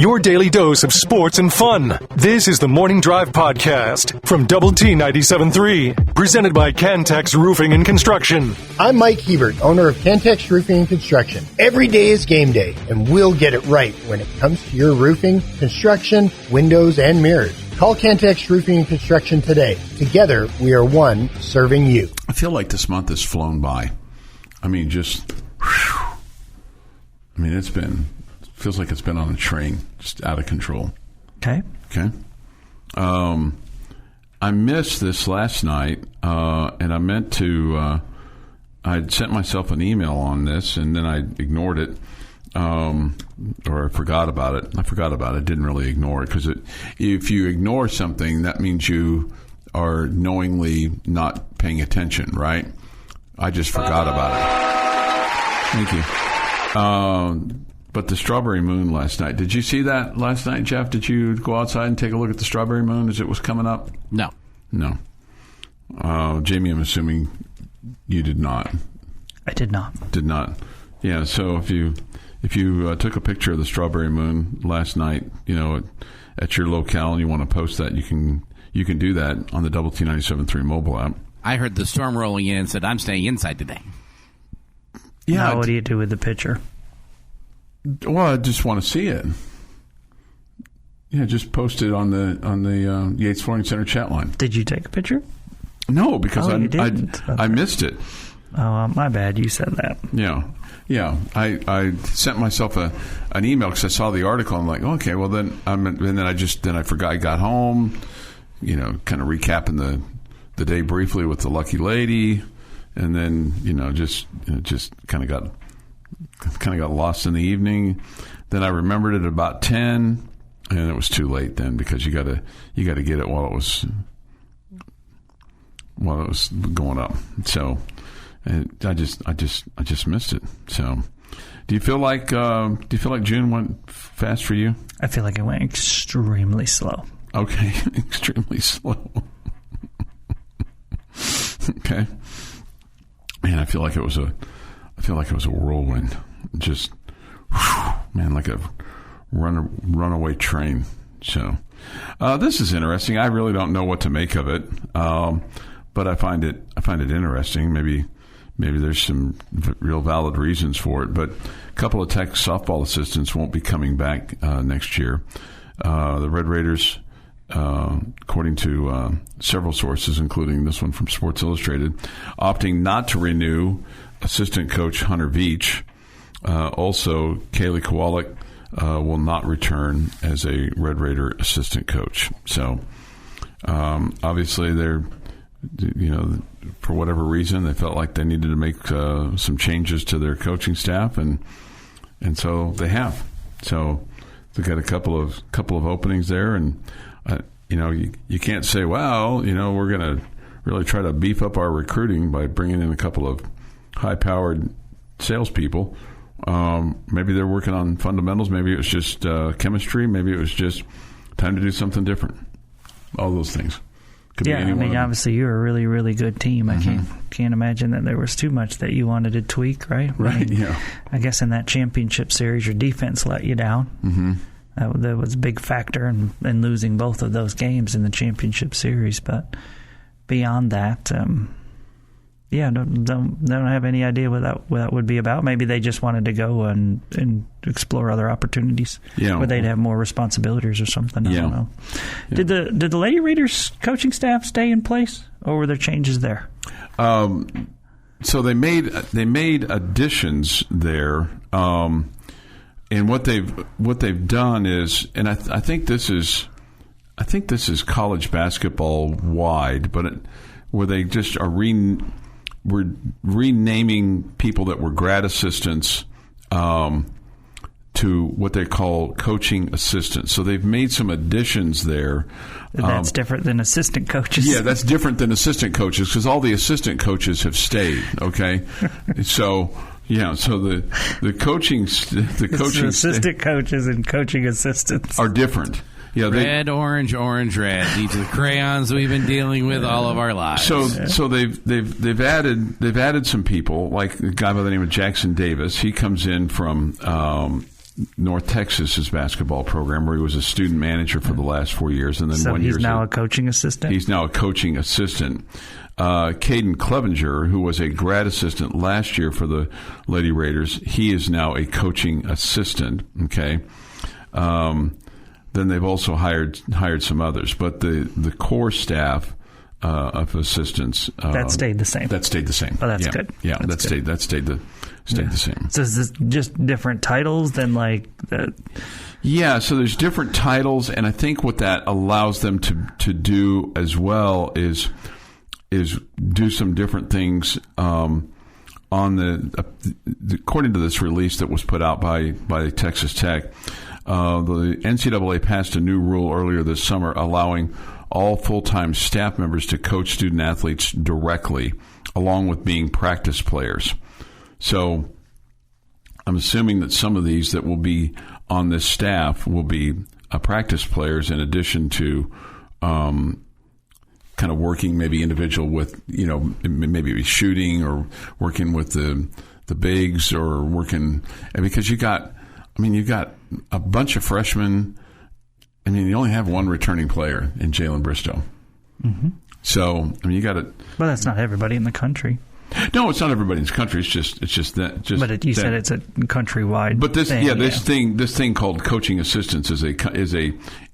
your daily dose of sports and fun. This is the Morning Drive Podcast from Double T 97.3, presented by Cantex Roofing and Construction. I'm Mike Hebert, owner of Cantex Roofing and Construction. Every day is game day, and we'll get it right when it comes to your roofing, construction, windows, and mirrors. Call Cantex Roofing and Construction today. Together, we are one serving you. I feel like this month has flown by. I mean, just, whew. I mean, feels like it's been on a train, just out of control. Okay. I missed this last night, and I meant to, I'd sent myself an email on this, and then I ignored it, or I forgot about it. Didn't really ignore it, because if you ignore something, that means you are knowingly not paying attention, right? I just forgot about it. Thank you. But the strawberry moon last night. Did you see that last night, Jeff? Did you go outside and take a look at the strawberry moon as it was coming up? No. Jamie, I'm assuming you did not. I did not. Did not. Yeah. So if you took a picture of the strawberry moon last night, at your locale, and you want to post that, you can do that on the Double T 97.3 mobile app. I heard the storm rolling in and said, I'm staying inside today. Yeah. Now, what do you do with the picture? Well, I just want to see it. Yeah, just post it on the Yates Flooring Center chat line. Did you take a picture? No, because you didn't. I missed it. Oh, my bad. You said that. Yeah. I sent myself an email because I saw the article. I'm like, okay, well then I forgot. I got home, kind of recapping the day briefly with the lucky lady, and then just kind of got lost in the evening. Then I remembered it at about 10, and it was too late then, because you got to get it while it was going up. So, and I just missed it. So, do you feel like June went fast for you? I feel like it went extremely slow. Okay, extremely slow. Okay, man, I feel like it was a whirlwind. Just, whew, man, like a runaway train. So, this is interesting. I really don't know what to make of it, but I find it interesting. Maybe there's some real valid reasons for it. But a couple of Tech softball assistants won't be coming back next year. The Red Raiders, according to several sources, including this one from Sports Illustrated, opting not to renew assistant coach Hunter Veach. Also, Kaylee Kowalik will not return as a Red Raider assistant coach. So, obviously, they're, for whatever reason, they felt like they needed to make some changes to their coaching staff, and so they have. So, they've got a couple of openings there, and you can't say, well, we're going to really try to beef up our recruiting by bringing in a couple of high-powered salespeople. Maybe they're working on fundamentals. Maybe it was just chemistry. Maybe it was just time to do something different. All those things. Could be any one of them. Obviously, you're a really, really good team. Mm-hmm. I can't imagine that there was too much that you wanted to tweak, right? Right. Yeah. I guess in that championship series, your defense let you down. Mm-hmm. That was a big factor in losing both of those games in the championship series. But beyond that, don't have any idea what that would be about. Maybe they just wanted to go and explore other opportunities where they'd have more responsibilities or something. I don't know. Yeah. Did the Lady Raiders coaching staff stay in place, or were there changes there? So they made additions there. And what they've done is, and I think this is college basketball wide, but where they just are we're renaming people that were grad assistants to what they call coaching assistants. So they've made some additions there. That's different than assistant coaches. Yeah, that's different than assistant coaches, because all the assistant coaches have stayed. Okay, so. Yeah, so the coaching assistant coaches and coaching assistants are different. Yeah, red, orange, red. These are the crayons we've been dealing with all of our lives. So they've added some people, like a guy by the name of Jackson Davis. He comes in from North Texas's basketball program, where he was a student manager for the last 4 years, and then so 1 year. He's now a coaching assistant. He's now a coaching assistant. Caden Clevenger, who was a grad assistant last year for the Lady Raiders, he is now a coaching assistant. Okay. Then they've also hired some others, but the core staff of assistants that stayed the same. That stayed the same. Oh, that's good. Yeah, that stayed the same. So is this just different titles than like the? Yeah, so there's different titles, and I think what that allows them to do as well is do some different things on according to this release that was put out by Texas Tech. The NCAA passed a new rule earlier this summer allowing all full-time staff members to coach student athletes directly, along with being practice players. So I'm assuming that some of these that will be on this staff will be practice players in addition to kind of working maybe individual with, maybe shooting or working with the bigs or working, because you've got a bunch of freshmen. I mean, you only have one returning player in Jalen Bristow. Mm-hmm. So, you got to. Well, that's not everybody in the country. No, it's not everybody in the country. It's just that. But you said it's a countrywide. But this thing called coaching assistants is a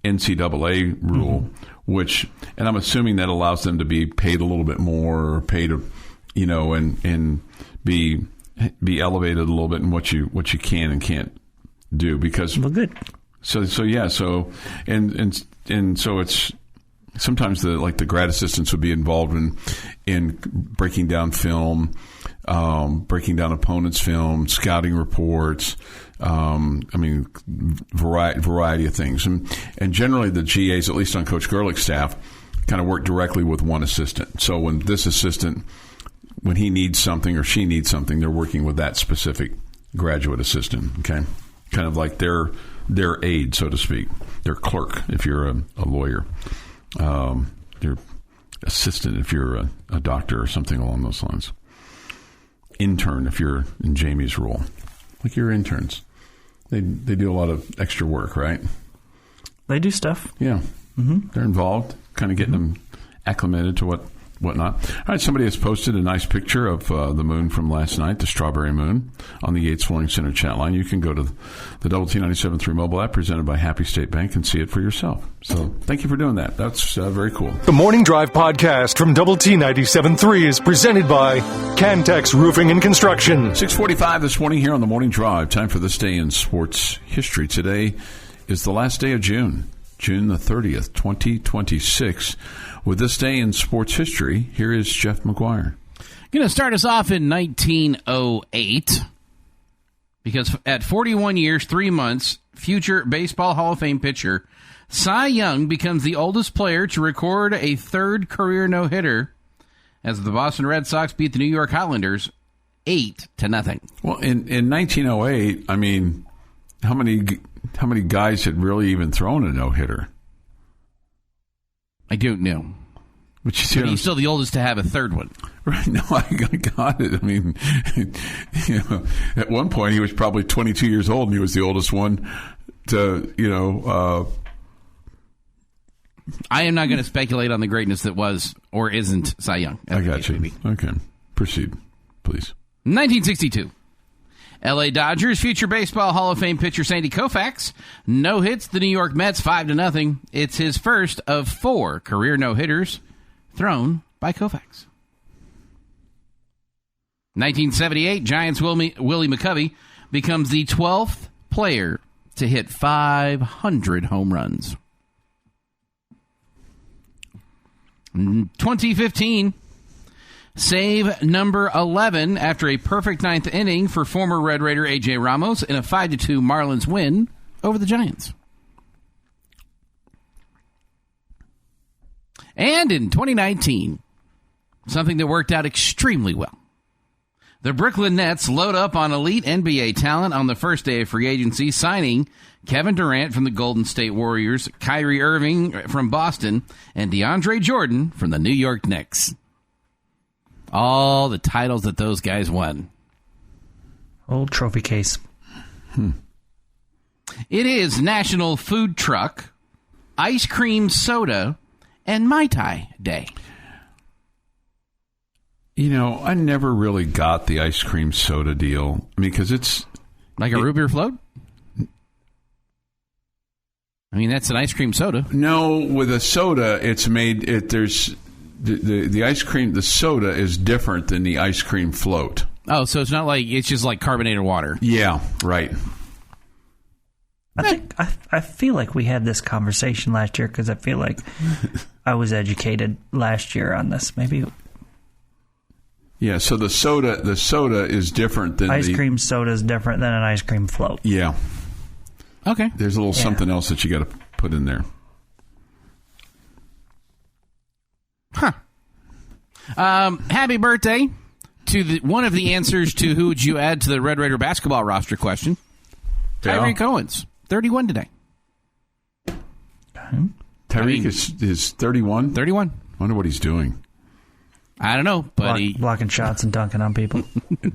NCAA rule, which, and I'm assuming that allows them to be paid a little bit more, or paid, and be elevated a little bit in what you can and can't do, because. Well, good. So and so it's sometimes the grad assistants would be involved in breaking down film, breaking down opponents' film, scouting reports. Variety of things, and generally the GAs, at least on Coach Gerlich's staff, kind of work directly with one assistant. So when this assistant, when he needs something or she needs something, they're working with that specific graduate assistant. Okay, kind of like their aide, so to speak, their clerk if you're a lawyer, their assistant if you're a doctor or something along those lines. Intern if you're in Jamie's role, like your interns, they do a lot of extra work, right? They do stuff. Yeah, mm-hmm. They're involved, kind of getting them acclimated to whatnot. All right, somebody has posted a nice picture of the moon from last night, the strawberry moon, on the Yates Flooring Center chat line. You can go to the Double T 97.3 mobile app presented by Happy State Bank and see it for yourself. So thank you for doing that. That's very cool. The Morning Drive podcast from Double T 97.3 is presented by Cantex Roofing and Construction. 6:45 this morning here on the Morning Drive. Time for this day in sports history. Today is the last day of June the 30th, 2026. With this day in sports history, here is Jeff McGuire. Going to start us off in 1908, because at 41 years, 3 months, future Baseball Hall of Fame pitcher Cy Young becomes the oldest player to record a third career no-hitter as the Boston Red Sox beat the New York Highlanders 8-0. Well, in 1908, I mean, how many guys had really even thrown a no-hitter? I don't know. But he's still the oldest to have a third one. Right. No, I got it. I mean, at one point he was probably 22 years old and he was the oldest one to, I am not going to speculate on the greatness that was or isn't Cy Young. I got you. Okay. Proceed, please. 1962. L.A. Dodgers future Baseball Hall of Fame pitcher Sandy Koufax no-hits the New York Mets 5-0. It's his first of 4 career no-hitters thrown by Koufax. 1978, Giants Willie McCovey becomes the 12th player to hit 500 home runs. 2015, save number 11 after a perfect ninth inning for former Red Raider A.J. Ramos in a 5-2 Marlins win over the Giants. And in 2019, something that worked out extremely well. The Brooklyn Nets load up on elite NBA talent on the first day of free agency, signing Kevin Durant from the Golden State Warriors, Kyrie Irving from Boston, and DeAndre Jordan from the New York Knicks. All the titles that those guys won. Old trophy case. It is National Food Truck, Ice Cream Soda, and Mai Tai Day. You know, I never really got the ice cream soda deal. I mean, because it's... Like a root beer float? I mean, that's an ice cream soda. No, with a soda, it's made... There's the ice cream, the soda is different than the ice cream float. Oh, so it's not like... It's just like carbonated water. Yeah, right. I feel like we had this conversation last year because I feel like I was educated last year on this. Maybe... Yeah, so the soda is different than ice cream soda is different than an ice cream float. Yeah. Okay. There's a little something else that you got to put in there. Huh. Happy birthday to one of the answers to who would you add to the Red Raider basketball roster question. Tyreek Owens, 31 today. Okay. Tyreek is 31? 31. Wonder what he's doing. I don't know, but blocking shots and dunking on people.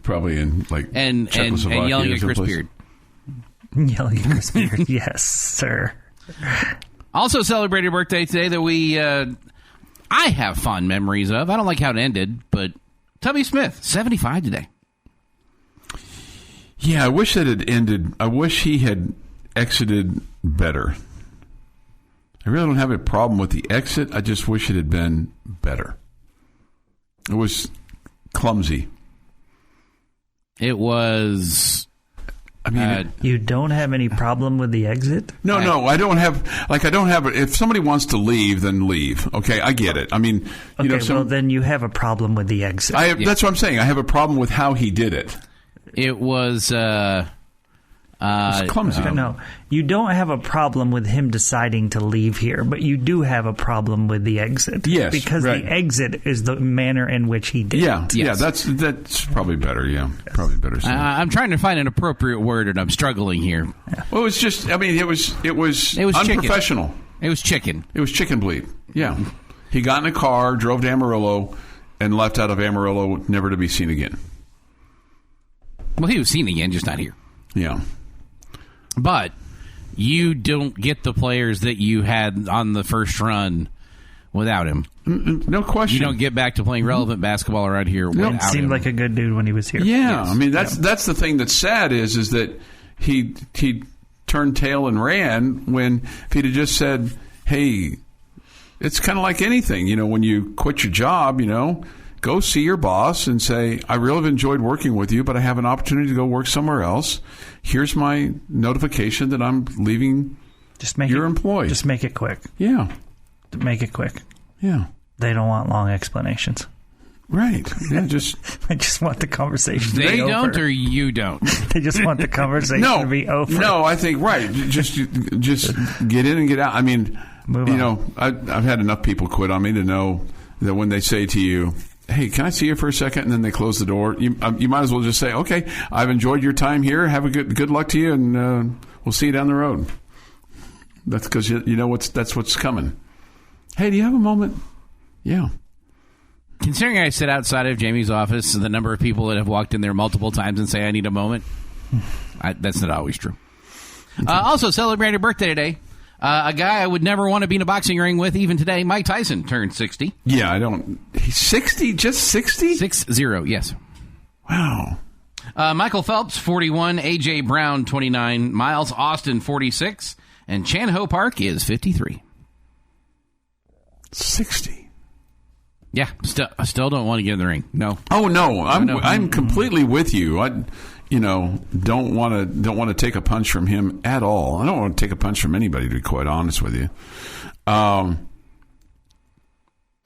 Probably in and yelling at Chris Beard. Yelling at Chris Beard, yes, sir. Also celebrated birthday today that I have fond memories of. I don't like how it ended, but Tubby Smith, 75 today. Yeah, I wish that it ended. I wish he had exited better. I really don't have a problem with the exit. I just wish it had been better. It was clumsy. It was... I mean... you don't have any problem with the exit? No, I don't have... If somebody wants to leave, then leave. Okay, I get it. I mean... well, then you have a problem with the exit. That's what I'm saying. I have a problem with how he did it. It was... it's clumsy. No, you don't have a problem with him deciding to leave here, but you do have a problem with the exit. Yes, because right. The exit is the manner in which he did. Yeah, it. Yeah, that's probably better. Yeah, probably better. I'm trying to find an appropriate word, and I'm struggling here. Yeah. Well, it was just. I mean, it was unprofessional. Chicken. It was chicken. It was chicken bleed. Yeah, he got in a car, drove to Amarillo, and left out of Amarillo, never to be seen again. Well, he was seen again, just not here. Yeah. But you don't get the players that you had on the first run without him. No question. You don't get back to playing relevant baskell around here without him. Seemed like a good dude when he was here. Yeah, yes. I mean that's the thing that's sad is that he turned tail and ran when if he'd have just said, "Hey, it's kind of like anything, when you quit your job, go see your boss and say, I really have enjoyed working with you, but I have an opportunity to go work somewhere else. Here's my notification that I'm leaving your employee. Just make it quick. Yeah. Make it quick. Yeah. They don't want long explanations. Right. Yeah, just... They just want the conversation to be over. They don't or you don't? They just want the conversation to be over. No, I think, right. Just get in and get out. I mean, I've had enough people quit on me to know that when they say to you, hey, can I see you for a second? And then they close the door. You might as well just say, okay, I've enjoyed your time here. Have a good luck to you, and we'll see you down the road. That's because that's what's coming. Hey, do you have a moment? Yeah. Considering I sit outside of Jamie's office, the number of people that have walked in there multiple times and say, I need a moment, that's not always true. Also celebrating a birthday today. A guy I would never want to be in a boxing ring with, even today. Mike Tyson turned 60. Yeah, I don't... He's 60? Just 60? 60, yes. Wow. Michael Phelps, 41. A.J. Brown, 29. Miles Austin, 46. And Chan Ho Park is 53. 60. Yeah, I still don't want to get in the ring. No. Oh, no. I'm completely with you. I don't want to take a punch from him at all. I don't want to take a punch from anybody, to be quite honest with you. Yeah,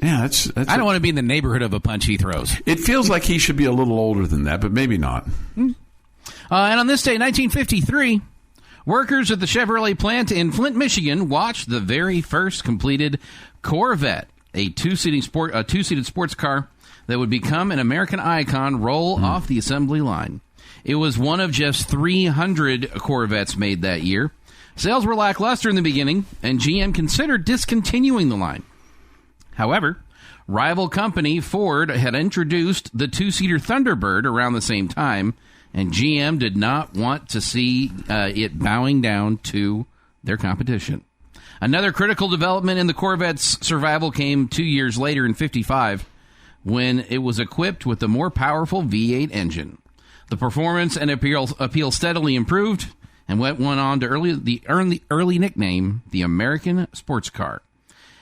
that's I don't want to be in the neighborhood of a punch he throws. It feels like he should be a little older than that, but maybe not. And on this day, 1953, workers at the Chevrolet plant in Flint, Michigan, watched the very first completed Corvette, a two-seated sports car that would become an American icon, roll off the assembly line. It was one of just 300 Corvettes made that year. Sales were lackluster in the beginning, and GM considered discontinuing the line. However, rival company Ford had introduced the two-seater Thunderbird around the same time, and GM did not want to see it bowing down to their competition. Another critical development in the Corvette's survival came 2 years later in 1955, when it was equipped with a more powerful V8 engine. The performance and appeal steadily improved, and went on to earn the early nickname, the American Sports Car,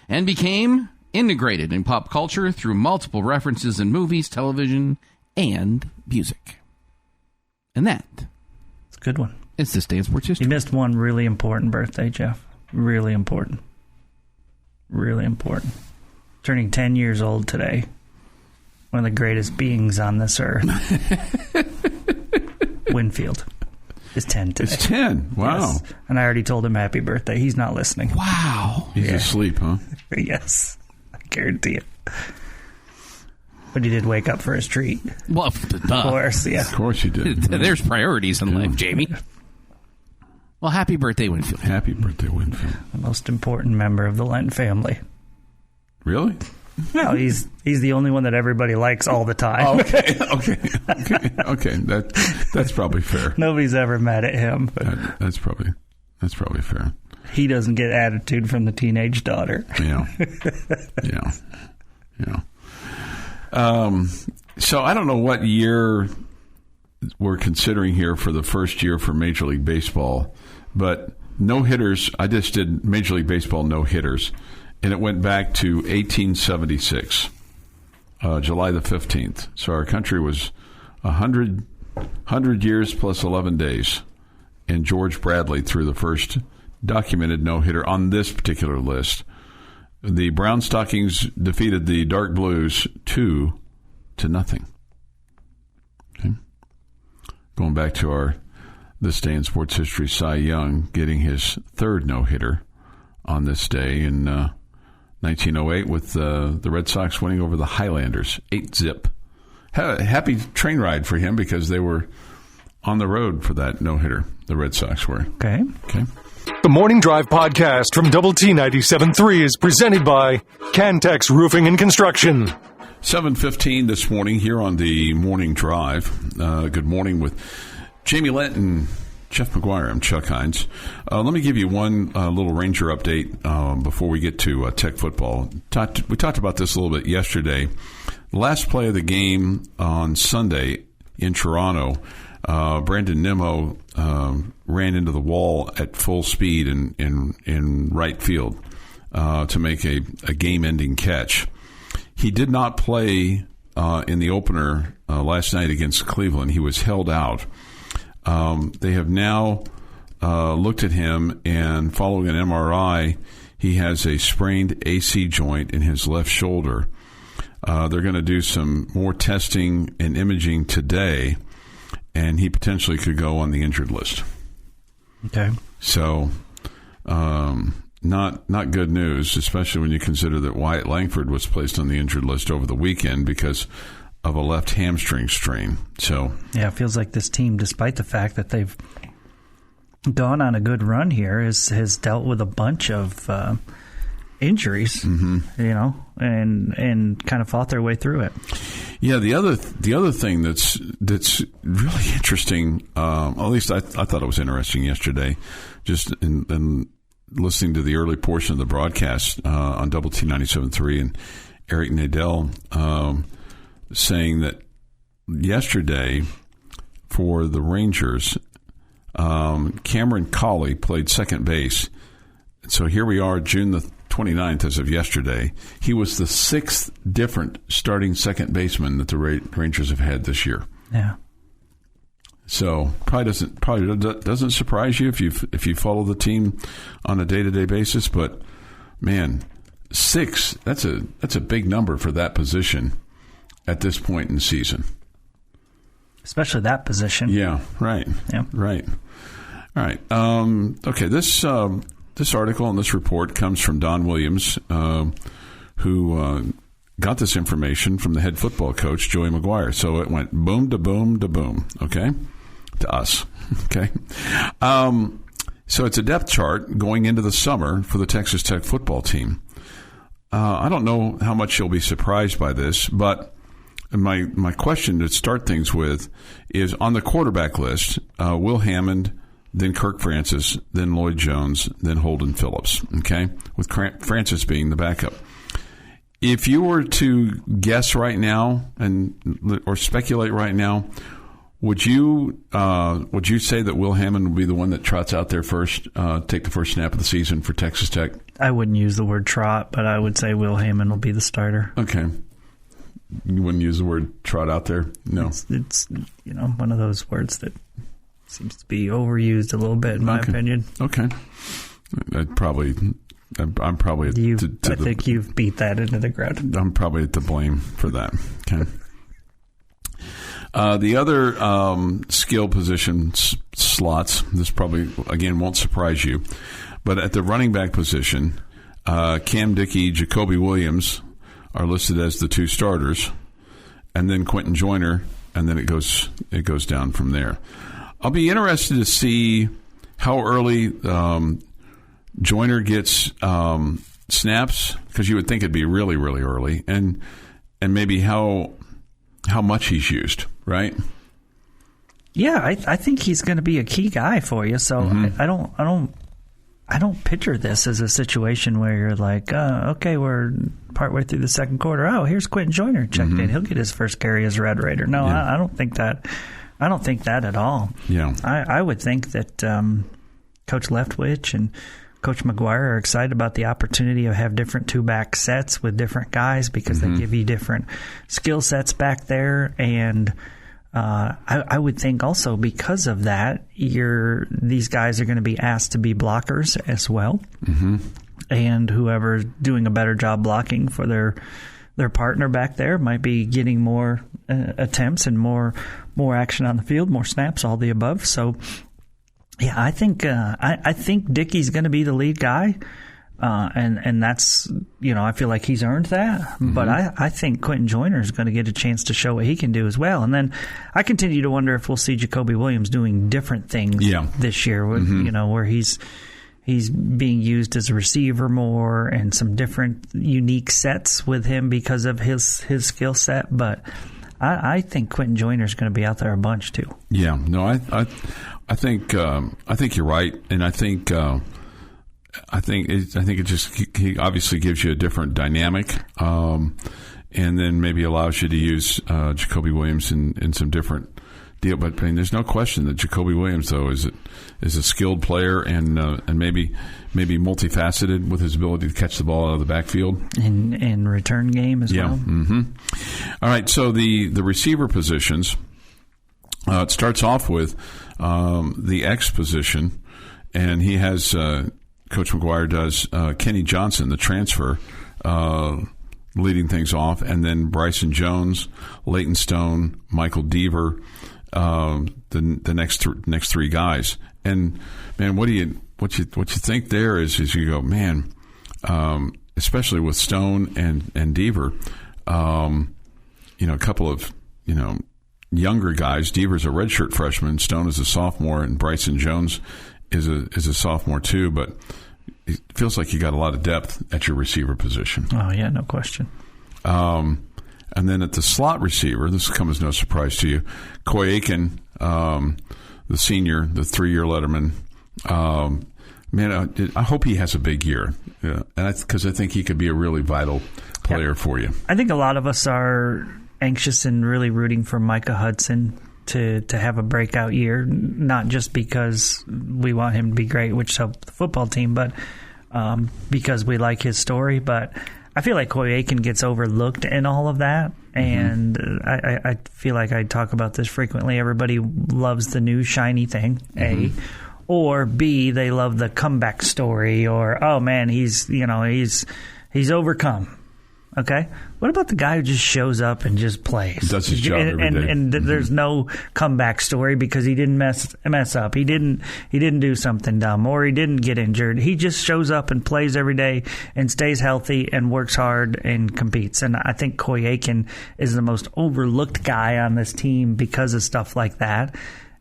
and became integrated in pop culture through multiple references in movies, television, and music. And that... It's a good one. It's this day in sports history. You missed one really important birthday, Jeff. Really important. Really important. Turning 10 years old today. One of the greatest beings on this earth. Winfield is 10 today. It's 10. Wow. Yes. And I already told him happy birthday. He's not listening. Wow. He's asleep, huh? Yes. I guarantee it. But he did wake up for his treat. Well, of course, yeah. Of course he did. There's priorities in life, Jamie. Well, happy birthday, Winfield. Happy birthday, Winfield. The most important member of the Lent family. Really? No, he's the only one that everybody likes all the time. Oh, okay. That's probably fair. Nobody's ever mad at him. That's probably fair. He doesn't get attitude from the teenage daughter. Yeah. So I don't know what year we're considering here for the first year for Major League Baseball, but no-hitters, I just did Major League Baseball no-hitters, and it went back to 1876, July the 15th. So our country was 100 years plus 11 days, and George Bradley threw the first documented no-hitter on this particular list. The Brown Stockings defeated the Dark Blues 2-0. Okay. Going back to this day in sports history, Cy Young getting his third no-hitter on this day in 1908 with the Red Sox winning over the Highlanders 8-0. Happy train ride for him because they were on the road for that no-hitter, the Red Sox were. Okay. The Morning Drive podcast from Double T 97.3 is presented by Cantex Roofing and Construction. 7:15 this morning here on the Morning Drive. Good morning with Jamie Lent and Jeff McGuire. I'm Chuck Heinz. Let me give you one little Ranger update before we get to Tech football. We talked about this a little bit yesterday. The last play of the game on Sunday in Toronto, Brandon Nimmo ran into the wall at full speed in right field to make a game-ending catch. He did not play in the opener last night against Cleveland. He was held out. They have now looked at him, and following an MRI, he has a sprained AC joint in his left shoulder. They're going to do some more testing and imaging today, and he potentially could go on the injured list. Okay. So, not good news, especially when you consider that Wyatt Langford was placed on the injured list over the weekend because of a left hamstring strain. So, yeah, it feels like this team, despite the fact that they've gone on a good run here, has dealt with a bunch of injuries, and kind of fought their way through it. Yeah, the other thing that's really interesting, at least I thought it was interesting yesterday, just in listening to the early portion of the broadcast on Double T 97.3 and Eric Nadel saying that yesterday for the Rangers, Cameron Cawley played second base. So here we are, June the 29th as of yesterday. He was the sixth different starting second baseman that the Rangers have had this year. Yeah. So probably doesn't surprise you if you follow the team on a day-to-day basis. But man, 6, that's a big number for that position at this point in the season. Especially that position. Yeah. Right. Yeah. Right. All right. Okay. This article and this report comes from Don Williams, who got this information from the head football coach, Joey McGuire. So it went boom to boom to boom, okay, to us, okay. So it's a depth chart going into the summer for the Texas Tech football team. I don't know how much you'll be surprised by this, but my question to start things with is on the quarterback list, Will Hammond, then Kirk Francis, then Lloyd Jones, then Holden Phillips, okay, with Francis being the backup. If you were to guess right now or speculate right now, would you say that Will Hammond will be the one that trots out there first, take the first snap of the season for Texas Tech? I wouldn't use the word trot, but I would say Will Hammond will be the starter. Okay. You wouldn't use the word trot out there? No. It's one of those words that seems to be overused a little bit, in my opinion. Okay. I'm probably I think you've beat that into the ground. I'm probably to blame for that. Okay. The other skill position slots, this probably, again, won't surprise you, but at the running back position, Cam Dickey, Jacoby Williams are listed as the two starters, and then Quentin Joyner, and then it goes down from there. I'll be interested to see how early Joyner gets snaps, because you would think it'd be really, really early, and maybe how much he's used, right? Yeah, I think he's going to be a key guy for you. So I don't picture this as a situation where you're like, okay, we're partway through the second quarter. Oh, here's Quentin Joyner checked in. He'll get his first carry as Red Raider. No, I don't think that. I don't think that at all. Yeah, I would think that Coach Leftwich and Coach McGuire are excited about the opportunity to have different two-back sets with different guys, because they give you different skill sets back there. And I would think also because of that, these guys are going to be asked to be blockers as well. And whoever's doing a better job blocking for their partner back there might be getting more attempts and more action on the field, more snaps, all the above. So yeah, I think Dickey's going to be the lead guy, and that's, I feel like he's earned that. But I think Quentin Joyner is going to get a chance to show what he can do as well. And then I continue to wonder if we'll see Jacoby Williams doing different things this year, with, where he's being used as a receiver more, and some different unique sets with him because of his skill set. But I think Quentin Joyner is going to be out there a bunch too. Yeah, no, I think you're right, and I think it just he obviously gives you a different dynamic, and then maybe allows you to use Jacoby Williams in some different deal. But I mean, there's no question that Jacoby Williams, though, is a skilled player and maybe multifaceted with his ability to catch the ball out of the backfield and return game as well. All right, so the receiver positions. It starts off with the X position, and he has Coach McGuire does Kenny Johnson, the transfer, leading things off, and then Bryson Jones, Leighton Stone, Michael Deaver, the next three guys. And man, what you think there is you go, man, especially with Stone and Deaver, a couple of younger guys. Deaver's a redshirt freshman, Stone is a sophomore, and Bryson Jones is a sophomore too. But it feels like you got a lot of depth at your receiver position. Oh yeah, no question. And then at the slot receiver, this will come as no surprise to you, Coy Aiken, the senior, the 3-year letterman. Man, I hope he has a big year, because I think he could be a really vital player for you. I think a lot of us are anxious and really rooting for Micah Hudson to have a breakout year, not just because we want him to be great, which helps the football team, but because we like his story. But I feel like Coy Aiken gets overlooked in all of that, and I feel like I talk about this frequently. Everybody loves the new shiny thing, A, or B, they love the comeback story, or oh man, he's overcome. Okay, what about the guy who just shows up and just plays? Does his job every day. And there's no comeback story because he didn't mess up. He didn't do something dumb, or he didn't get injured. He just shows up and plays every day and stays healthy and works hard and competes. And I think Coy Aiken is the most overlooked guy on this team because of stuff like that.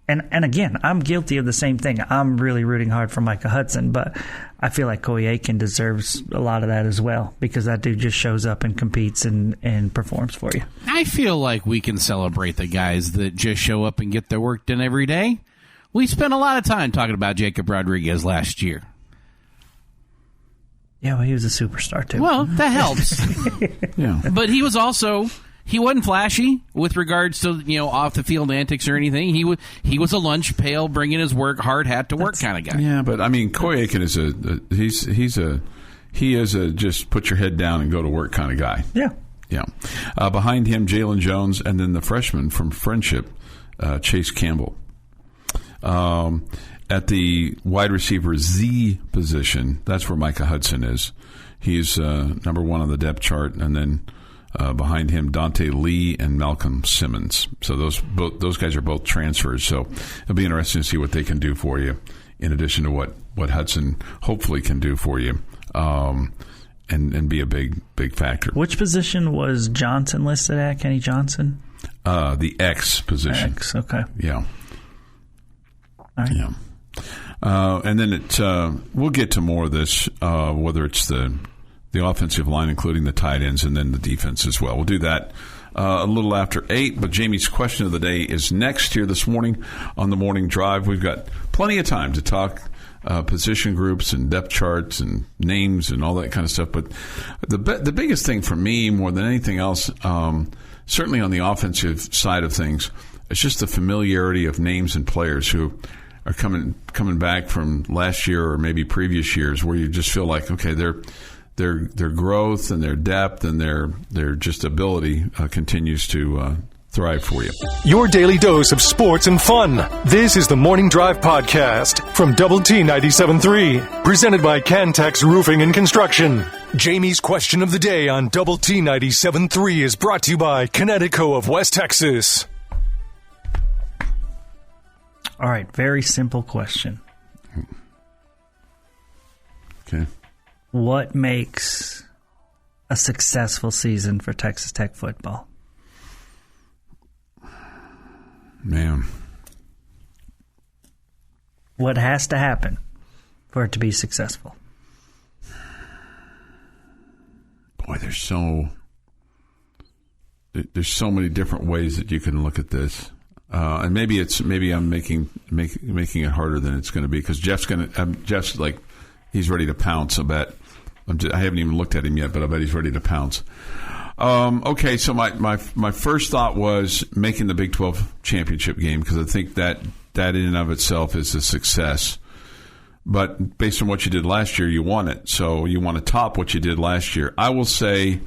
And again, I'm guilty of the same thing. I'm really rooting hard for Micah Hudson, but I feel like Coy Aiken deserves a lot of that as well, because that dude just shows up and competes and performs for you. I feel like we can celebrate the guys that just show up and get their work done every day. We spent a lot of time talking about Jacob Rodriguez last year. Yeah, well, he was a superstar, too. Well, that helps. Yeah. But he was also... He wasn't flashy with regards to, off the field antics or anything. He was a lunch pail, bringing his hard hat to work kind of guy. Yeah, but I mean, Coy Aiken is he is a just put your head down and go to work kind of guy. Yeah. Yeah. Behind him, Jalen Jones, and then the freshman from Friendship, Chase Campbell. At the wide receiver Z position, that's where Micah Hudson is. He's number 1 on the depth chart, and then behind him, Dante Lee and Malcolm Simmons. So those guys are both transfers. So it'll be interesting to see what they can do for you, in addition to what Hudson hopefully can do for you, and be a big factor. Which position was Johnson listed at? Kenny Johnson? The X position. X, okay. Yeah. All right. Yeah. And then we'll get to more of this, whether it's the offensive line, including the tight ends, and then the defense as well. We'll do that a little after 8, but Jamie's question of the day is next here this morning on the Morning Drive. We've got plenty of time to talk position groups and depth charts and names and all that kind of stuff, but the biggest thing for me, more than anything else, certainly on the offensive side of things, it's just the familiarity of names and players who are coming back from last year or maybe previous years, where you just feel like, okay, their growth and their depth and their just ability continues to thrive for you. Your daily dose of sports and fun. This is the Morning Drive Podcast from Double T 97.3, presented by Cantex Roofing and Construction. Jamie's question of the day on Double T 97.3 is brought to you by Connecticut of West Texas. All right, very simple question. Okay. What makes a successful season for Texas Tech football? Man. What has to happen for it to be successful? Boy, there's so many different ways that you can look at this. And maybe I'm making it harder than it's going to be, because Jeff's like, he's ready to pounce. I bet. I haven't even looked at him yet, but I bet he's ready to pounce. Okay, so my first thought was making the Big 12 championship game, because I think that in and of itself is a success. But based on what you did last year, you won it. So you want to top what you did last year. I will say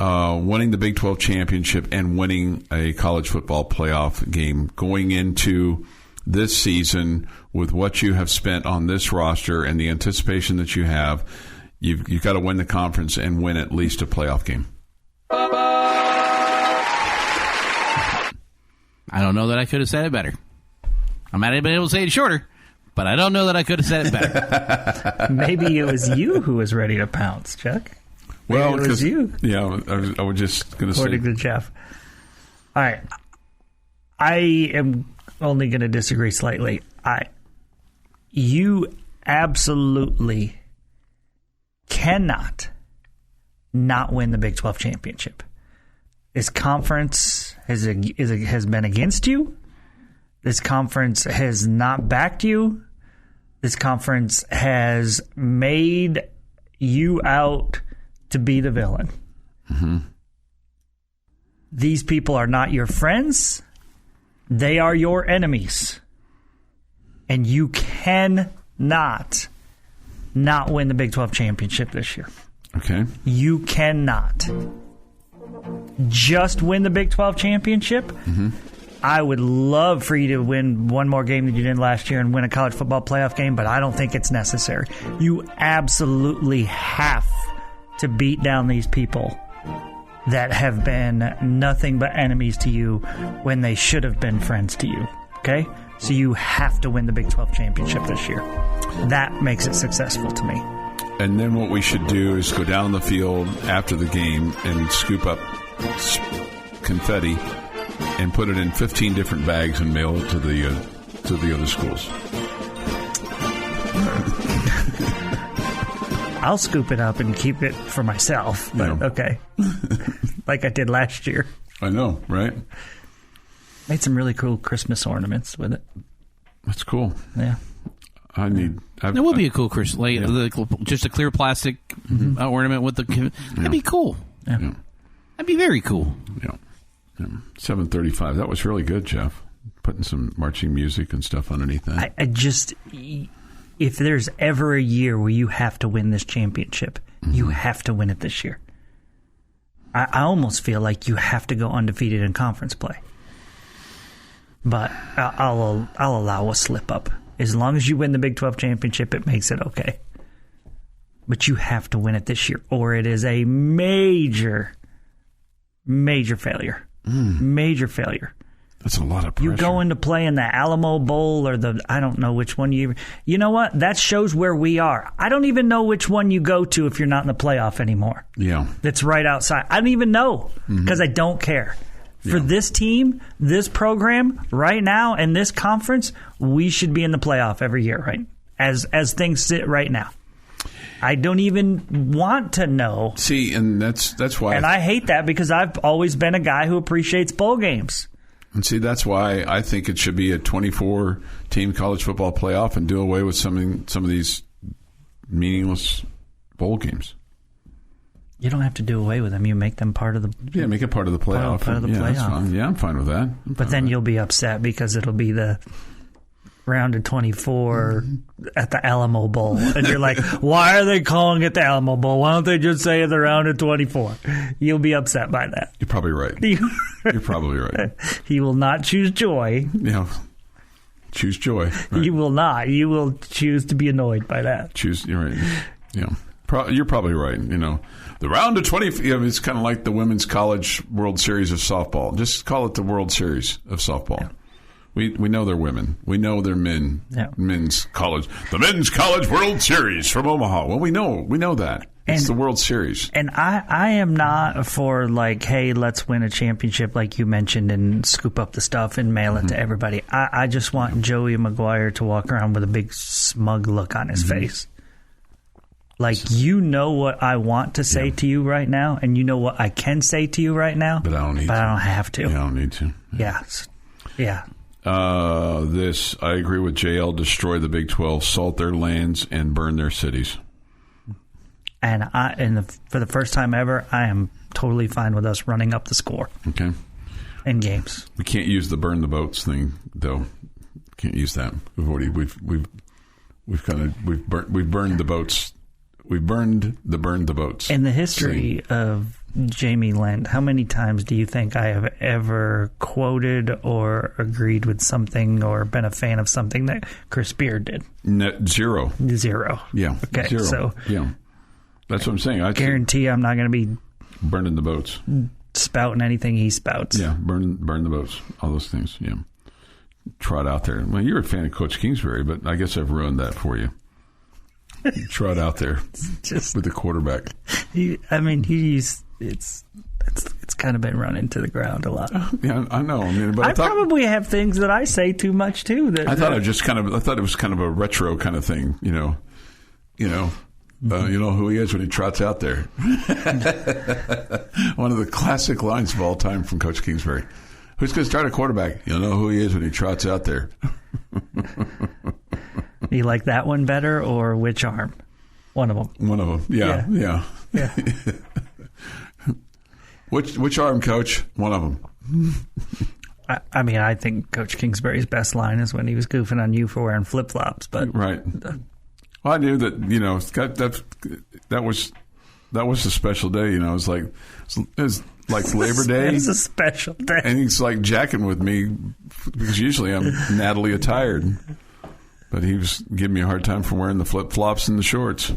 winning the Big 12 championship and winning a college football playoff game going into this season with what you have spent on this roster and the anticipation that you have, you've got to win the conference and win at least a playoff game. I don't know that I could have said it better. I might have been able to say it shorter, but I don't know that I could have said it better. Maybe it was you who was ready to pounce, Chuck. Well, it was you. Yeah, I was just going to say. According to Jeff. All right. I am only going to disagree slightly. You absolutely cannot not win the Big 12 championship. This conference has been against you. This conference has not backed you. This conference has made you out to be the villain. Mm-hmm. These people are not your friends. They are your enemies. And you cannot not win the Big 12 championship this year. Okay. You cannot. Just win the Big 12 championship. Mm-hmm. I would love for you to win one more game that you did last year and win a college football playoff game, but I don't think it's necessary. You absolutely have to beat down these people that have been nothing but enemies to you when they should have been friends to you. Okay? So you have to win the Big 12 championship this year. That makes it successful to me. And then what we should do is go down the field after the game and scoop up confetti and put it in 15 different bags and mail it to the to the other schools. I'll scoop it up and keep it for myself, but okay. Like I did last year. I know, right? Made some really cool Christmas ornaments with it. That's cool. Yeah. That would be a cool Christmas. Just a clear plastic ornament with the... That'd be cool. Yeah. That'd be very cool. Yeah. 7:35. That was really good, Jeff. Putting some marching music and stuff underneath that. I just... If there's ever a year where you have to win this championship, you have to win it this year. I almost feel like you have to go undefeated in conference play. But I'll allow a slip up. As long as you win the Big 12 championship, it makes it okay. But you have to win it this year, or it is a major, major failure. Major failure. That's a lot of pressure. You go into play in the Alamo Bowl or I don't know which one you know what? That shows where we are. I don't even know which one you go to if you're not in the playoff anymore. Yeah. That's right outside. I don't even know because I don't care. For this team, this program, right now, and this conference, we should be in the playoff every year, right? As things sit right now. I don't even want to know. See, and that's why. And I hate that because I've always been a guy who appreciates bowl games. And see, that's why I think it should be a 24-team college football playoff and do away with some of these meaningless bowl games. You don't have to do away with them. You make them part of the... Yeah, make it part of the playoff. Part of the playoff. That's fine. Yeah, I'm fine with that. But then you'll be upset because it'll be the round of 24 at the Alamo Bowl. And you're like, why are they calling it the Alamo Bowl? Why don't they just say the round of 24? You'll be upset by that. You're probably right. You're probably right. He will not choose joy. Yeah. Choose joy. Right. You will not. You will choose to be annoyed by that. You're right. Yeah. You're probably right. The round of 20, it's kind of like the Women's College World Series of softball. Just call it the World Series of softball. Yeah. We know they're women. We know they're men. Yeah. Men's college. The Men's College World Series from Omaha. Well, we know that. It's the World Series. And I am not for like, hey, let's win a championship like you mentioned and scoop up the stuff and mail it to everybody. I just want Joey Maguire to walk around with a big smug look on his face. Like, you know what I want to say to you right now, and you know what I can say to you right now. But I don't need to. I don't have to. Yeah, I don't need to. Yeah. I agree with JL. Destroy the Big 12, salt their lands, and burn their cities. And for the first time ever, I am totally fine with us running up the score. Okay. In games. We can't use the burn the boats thing, though. Can't use that. We've burned the boats. We burned the boats. In the history of Jamie Lent, how many times do you think I have ever quoted or agreed with something or been a fan of something that Chris Beard did? Zero. Yeah. Okay. Zero. So yeah, that's what I'm saying. I guarantee I'm not going to be burning the boats, spouting anything he spouts. Yeah, burn the boats, all those things. Yeah, trot out there. Well, you're a fan of Coach Kingsbury, but I guess I've ruined that for you. Trot out there with the quarterback. It's kind of been run into the ground a lot. Yeah, I know. But I probably have things that I say too much too. I thought it was kind of a retro kind of thing. You know who he is when he trots out there. One of the classic lines of all time from Coach Kingsbury. Who's going to start a quarterback? You'll know who he is when he trots out there. You like that one better, or which arm? One of them. One of them. Yeah. Which arm, Coach? One of them. I think Coach Kingsbury's best line is when he was goofing on you for wearing flip flops. But right. Well, I knew that. That was a special day. It was like Labor Day. It's a special day, and he's like jacking with me because usually I'm Natalie attired. But he was giving me a hard time for wearing the flip-flops and the shorts.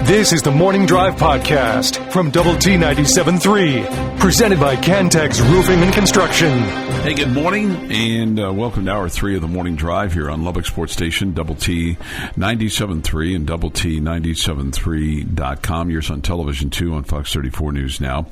This is the Morning Drive Podcast from Double T 97.3, presented by Cantex Roofing and Construction. Hey, good morning, and welcome to Hour 3 of the Morning Drive here on Lubbock Sports Station, Double T 97.3 and Double T 97.3.com. Yours on television, too, on Fox 34 News Now.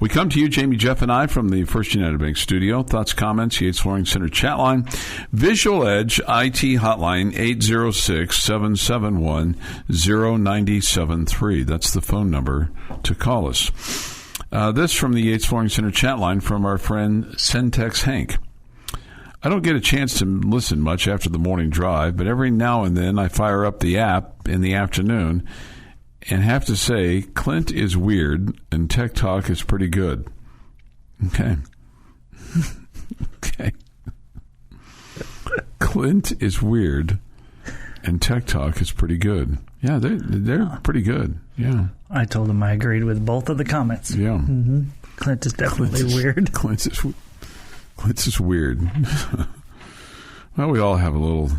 We come to you, Jamie, Jeff, and I, from the First United Bank studio. Thoughts, comments, Yates Flooring Center chat line, Visual Edge IT hotline, 806-771-0973. That's the phone number to call us. This from the Yates Flooring Center chat line from our friend Centex Hank. I don't get a chance to listen much after the morning drive, but every now and then I fire up the app in the afternoon and have to say Clint is weird and Tech Talk is pretty good. Okay. Okay. Clint is weird and Tech Talk is pretty good. Yeah, they're pretty good. Yeah. I told him I agreed with both of the comments. Yeah. Mm-hmm. Clint is definitely weird. Clint is weird. Well, we all have a little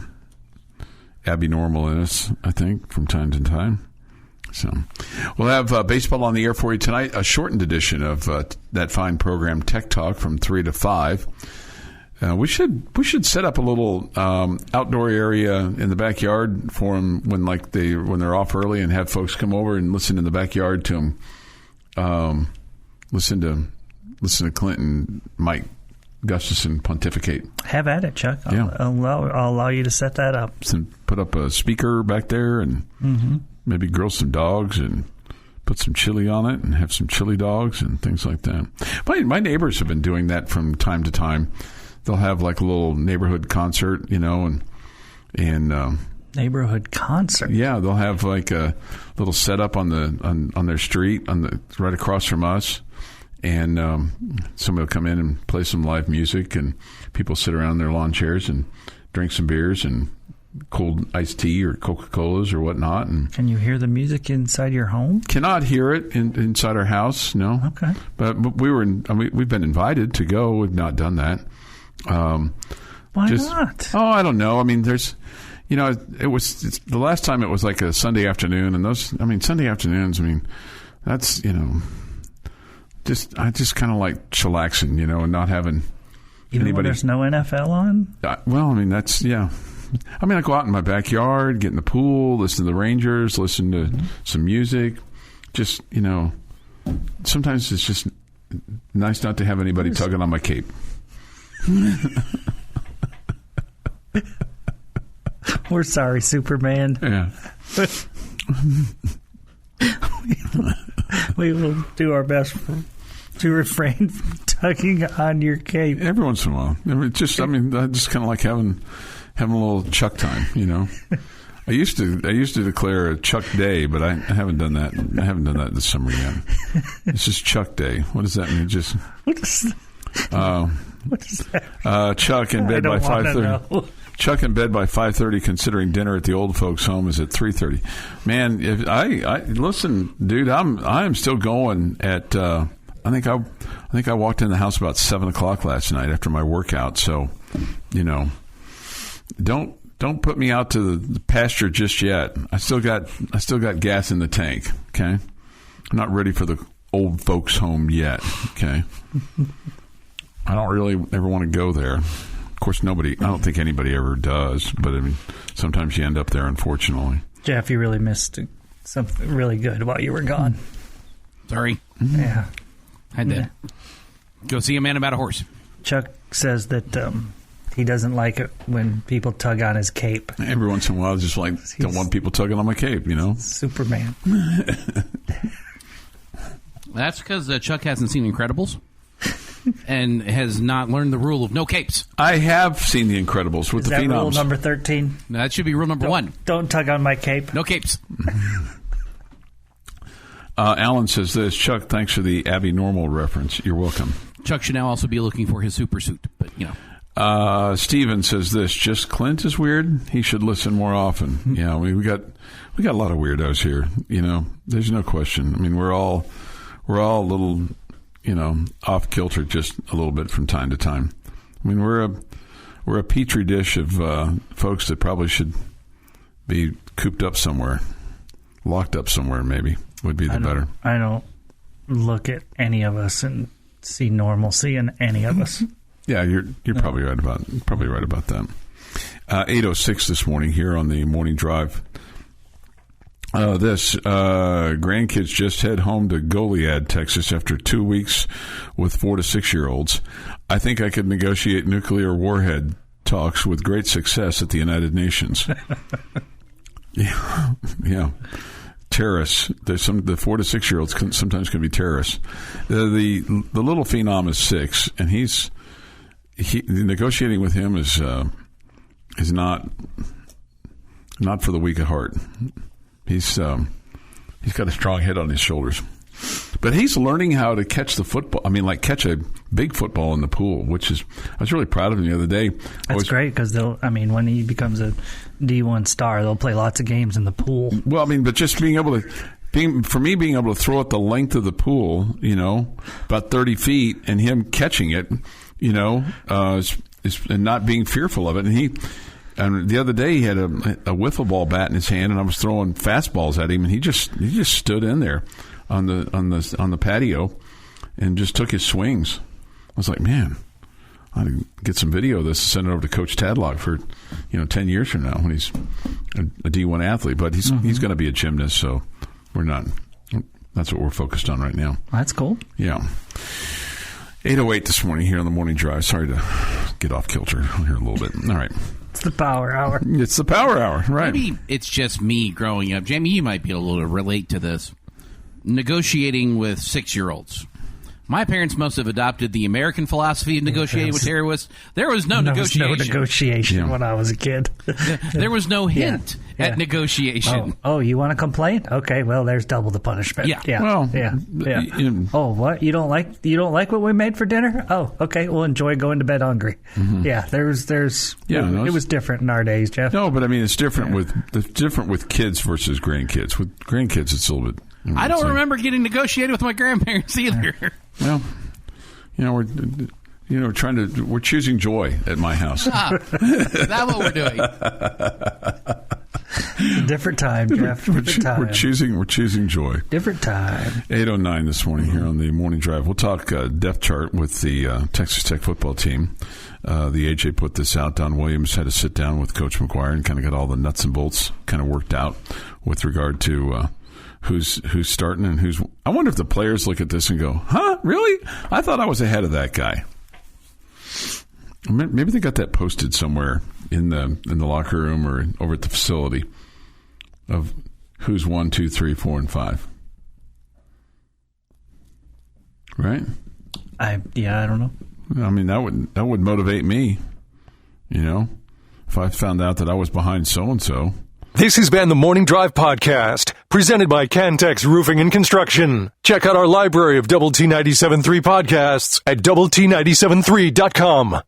Abby Normal in us, I think, from time to time. So we'll have baseball on the air for you tonight, a shortened edition of that fine program, Tech Talk, from 3 to 5. We should set up a little outdoor area in the backyard for them when they're off early, and have folks come over and listen in the backyard to them. Listen to Clinton, Mike Gustafson pontificate. Have at it, Chuck. I'll allow you to set that up. Put up a speaker back there, and maybe grill some dogs and put some chili on it, and have some chili dogs and things like that. My neighbors have been doing that from time to time. They'll have like a little neighborhood concert, and neighborhood concert. Yeah, they'll have like a little setup on their street, right across from us, and somebody will come in and play some live music, and people sit around their lawn chairs and drink some beers and cold iced tea or Coca-Colas or whatnot. And can you hear the music inside your home? Cannot hear it inside our house. No. Okay. But we've been invited to go. We've not done that. Why not? Oh, I don't know. I mean, it's the last time it was like a Sunday afternoon, and Sunday afternoons, that's, I just kind of like chillaxing, and not having even anybody. When there's no NFL on? That's, yeah. I go out in my backyard, get in the pool, listen to the Rangers, listen to some music. Just, sometimes it's just nice not to have anybody tugging on my cape. We're sorry, Superman. Yeah. We will do our best to refrain from tugging on your cape. Every once in a while. I just kind of like having a little Chuck time, I used to declare a Chuck Day, but I haven't done that. I haven't done that this summer yet. It's just Chuck Day. What does that mean? What is that? Chuck in bed by 5:30. Chuck in bed by 5:30. Considering dinner at the old folks' home is at 3:30. Man, if I listen, dude, I am still going at. I think I walked in the house about 7:00 last night after my workout. So, don't put me out to the pasture just yet. I still got gas in the tank. Okay, I'm not ready for the old folks' home yet. Okay. I don't really ever want to go there. Of course, I don't think anybody ever does, but sometimes you end up there, unfortunately. Jeff, you really missed something really good while you were gone. Sorry. Yeah. I did. Go see a man about a horse. Chuck says that he doesn't like it when people tug on his cape. Every once in a while, just don't want people tugging on my cape, Superman. That's because Chuck hasn't seen Incredibles. And has not learned the rule of no capes. I have seen The Incredibles with the Phenoms. Is that rule number 13? No, that should be rule number 1. Don't tug on my cape. No capes. Alan says this, Chuck, thanks for the Abby Normal reference. You're welcome. Chuck should now also be looking for his super suit, but Steven says this, just Clint is weird. He should listen more often. Yeah, we got a lot of weirdos here. There's no question. We're all a little, off kilter just a little bit from time to time. We're a petri dish of folks that probably should be cooped up somewhere, locked up somewhere. Maybe would be the better. I don't look at any of us and see normalcy in any of us. Yeah, you're probably right about that. 8:06 this morning here on the morning drive. Grandkids just head home to Goliad, Texas, after 2 weeks with 4 to 6 year olds. I think I could negotiate nuclear warhead talks with great success at the United Nations. Yeah. Terrorists. The 4 to 6 year olds sometimes can be terrorists. The little phenom is 6, and he's negotiating with him is not for the weak of heart. He's got a strong head on his shoulders, but he's learning how to catch the football. I mean, like catch a big football in the pool, I was really proud of him the other day. That's great because when he becomes a D1 star, they'll play lots of games in the pool. Well, I mean, but just being able to throw it the length of the pool, about 30 feet, and him catching it, and not being fearful of it, And the other day he had a wiffle ball bat in his hand, and I was throwing fastballs at him, and he just stood in there on the patio and just took his swings. I was like, man, I ought to get some video of this and send it over to Coach Tadlock for 10 years from now when he's a D1 athlete. But he's going to be a gymnast, so we're not. That's what we're focused on right now. That's cool. Yeah. 8:08 this morning here on the morning drive. Sorry to get off kilter here a little bit. All right. It's the power hour. It's the power hour, right. Maybe it's just me growing up. Jamie, you might be able to relate to this. Negotiating with 6-year-olds. My parents must have adopted the American philosophy of negotiating with terrorists. There was no negotiation. There was no negotiation when I was a kid. There was no hint at negotiation. Oh, you want to complain? Okay, well, there's double the punishment. Yeah. Well, oh, what? You don't like what we made for dinner? Oh, okay. Well, enjoy going to bed hungry. Mm-hmm. Yeah, it was different in our days, Jeff. No, but I mean, it's different with kids versus grandkids. With grandkids, it's a little bit. I don't remember getting negotiated with my grandparents either. Well, we're choosing joy at my house. That's what we're doing. Different time, Jeff. We're choosing joy. Different time. 8:09 this morning here on the morning drive. We'll talk depth chart with the Texas Tech football team. The AJ put this out. Don Williams had to sit down with Coach McGuire and kind of got all the nuts and bolts kind of worked out with regard to who's starting and who's. I wonder if the players look at this and go, "Huh, really? I thought I was ahead of that guy." Maybe they got that posted somewhere in the locker room or over at the facility of who's 1, 2, 3, 4, and 5. Right? I don't know. I mean, that would motivate me. If I found out that I was behind so and so. This has been the Morning Drive Podcast, presented by Cantex Roofing and Construction. Check out our library of Double T 97.3 podcasts at doublet973.com.